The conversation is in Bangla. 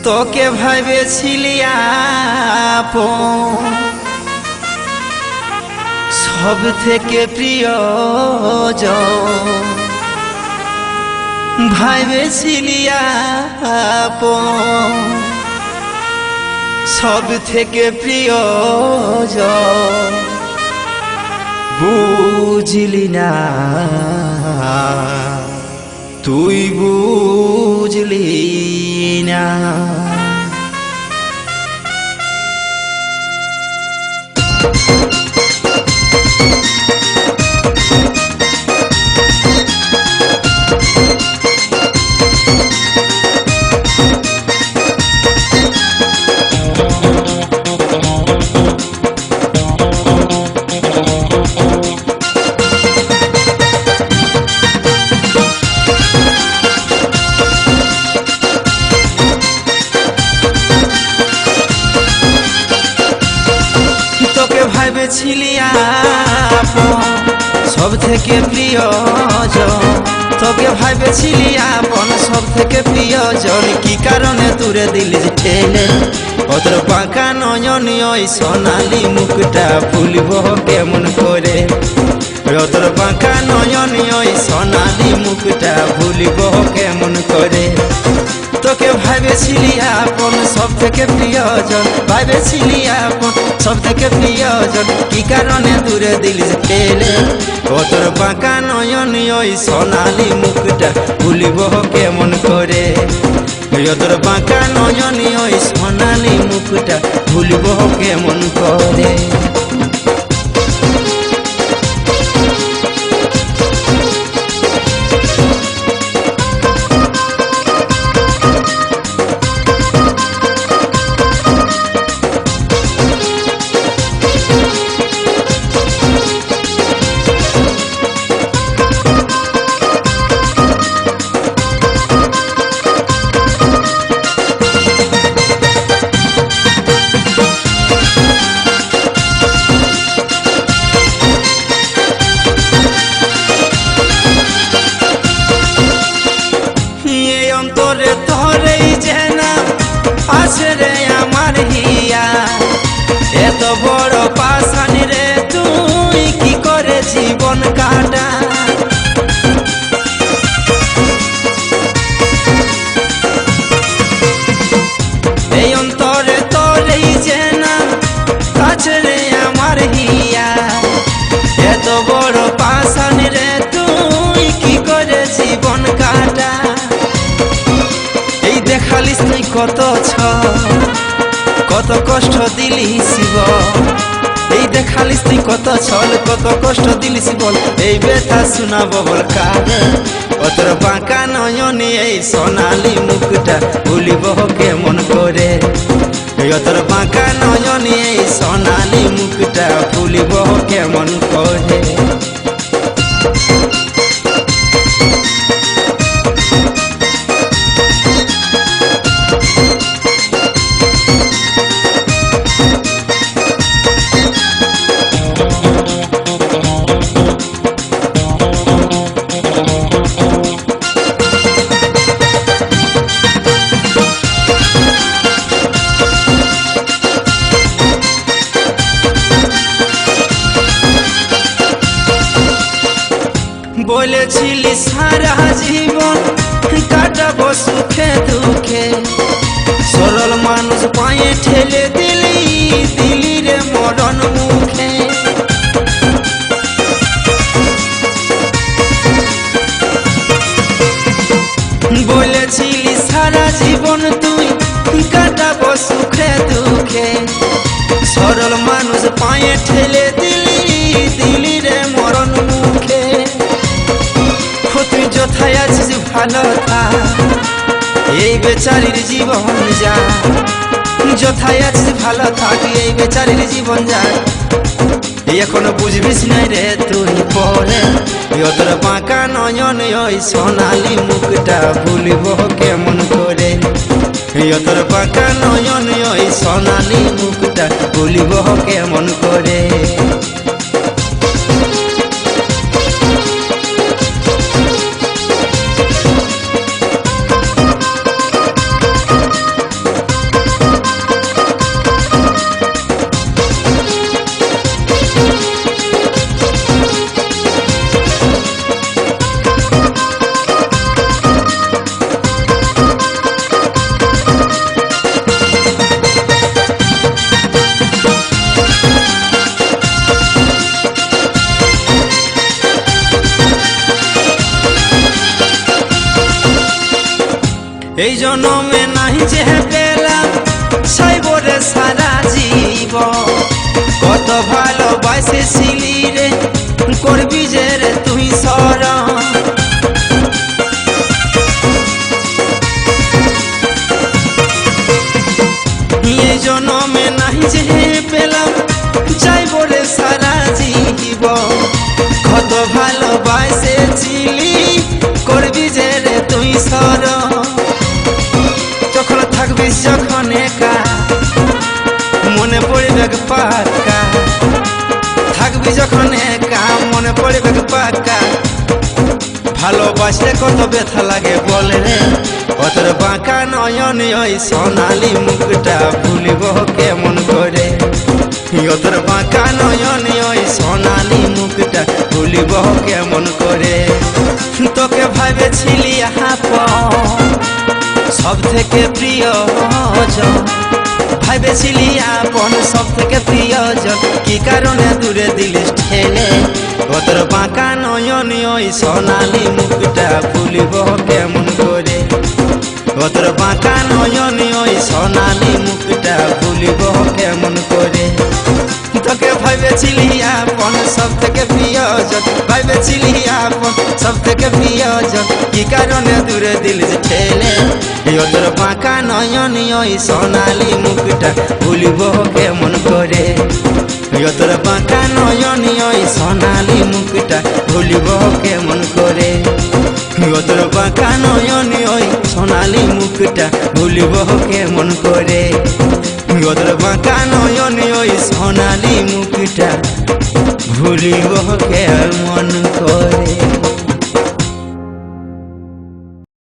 তোকে ভাবেছিলি আপন, সব থেকে প্রিয়জন। ভাবেছিলি আপন, সব থেকে প্রিয়জন। বুঝলি না, তুই বুঝলি না। ভাবেছিলি আপন, সব থেকে প্রিয়জন। তোকে ভাবেছিলি আপন, সব থেকে প্রিয়জন। কি কারণে দূরে দিলি ঠেলে? ওদের বাঁকা নয়ন ওই সোনালি মুখটা ভুলব কেমন করে? ওদের বাঁকা নয়ন ওই সোনালি মুখটা ভুলব কেমন করে? তোকে ভাবেছিলি আপন, সব থেকে প্রিয়জন। ভাবেছিলি আপন, সব থেকে প্রিয়জন। কি কারণে দূরে দিলি ফেলে? ও তোর বাঁকা নয়ন ওই সোনালি মুখটা ভুলিব কেমন করে? ও তোর বাঁকা নয়ন ওই সোনালি মুখটা ভুলিব কেমন করে? অন্তরে তোরেই যেন আছে রে আমার হিয়া, এত বড় পাশান রে তুই কি করে জীবন কাটা? এই অন্তরে তোরেই যেন আছে রে আমার হিয়া, এত বড় পাশান রে তুই কি করে জীবন কাটা? দেখালিস তুই কত কত কষ্ট দিলি শিব। এই দেখালিস তুই কত ছল, কত কষ্ট দিলি বল। এই ব্যথা শোনাবো বল কারে? তোর বাঁকা নয়নে এই সোনালি মুখটা ভুলিব কেমন করে? তোর বাঁকা নয়নে এই সোনালি মুখটা ভুলিব কেমন করে? বলেছিলি সারা জীবন কাটাবো সুখে দুঃখে, সরল মানুষ পায়ে ঠেলে দিলি, দিলি রে মরণ মুখে। বলেছিলি সারা জীবন তুই কাটাবো সুখে দুঃখে, সরল মানুষ পায়ে ঠেলে দিলি, দিলি রে মরণ মুখে। তুই যথায় আছিস ভালো থাক, এই বেচারির জীবন যা। যথায় আছিস ভালো থাক, এই বেচারির জীবন যা। এখনো বুঝবিস নাই রে তুই পরে? তোর বাঁকা নয়ন ওই সোনালি মুখটা ভুলিব কেমন করে? তোর বাঁকা নয়ন ওই সোনালি মুখটা ভুলিব কেমন করে? এই জন্মে নাহি যে পেলাম সাইবরে সারা জীবন কত ভালোবাসেছিলি রে করবি যে রে তুই শরণ এই জন্মে নাহি যে পেলাম চাইবরে সারা জীবন কত ভালোবাসেছিলি করবি যে রে তুই শরণ যখন থাকবিস যখন একা মনে পড়বে পাক্কা থাকবি যখন একা মনে পড়বে পাক্কা ভালোবাসলে কত ব্যথা লাগে বলে রে কতর বাঁকা নয়ন ওই সোনালি মুখটা ভুলিব কেমন করে কতর বাঁকা নয়ন ওই সোনালি মুখটা ভুলিব কেমন করে তোকে ভাবেছিলি সব থেকে প্রিয়জন ভাবেছিলি আপন সব থেকে প্রিয়জন কি কারণে দূরে দিলিস ঠেলে কতর বাঁকা নয়ন ওই সোনালি মুখটা ভুলিব কেমন করে কতর বাঁকা নয়ন ওই সোনালি মুখটা ভুলিব কেমন করে তোকে ভাবেছিলি আপন সব থেকে প্রিয়জন ভাবেছিলি আপন সব থেকে প্রিয়জন কি কারণে দূরে দিলিস ঠেলে তোর বাঁকা নয়ন ওই সোনালি মুখটা ভুলিব কেমন করে তোর বাঁকা নয়ন ওই সোনালি মুখটা ভুলিব কেমন করে তোর বাঁকা নয়ন ওই সোনালি মুখটা ভুলিব কেমন করে তোর বাঁকা নয়ন ওই সোনালি মুখটা ভুলিব কেমন করে।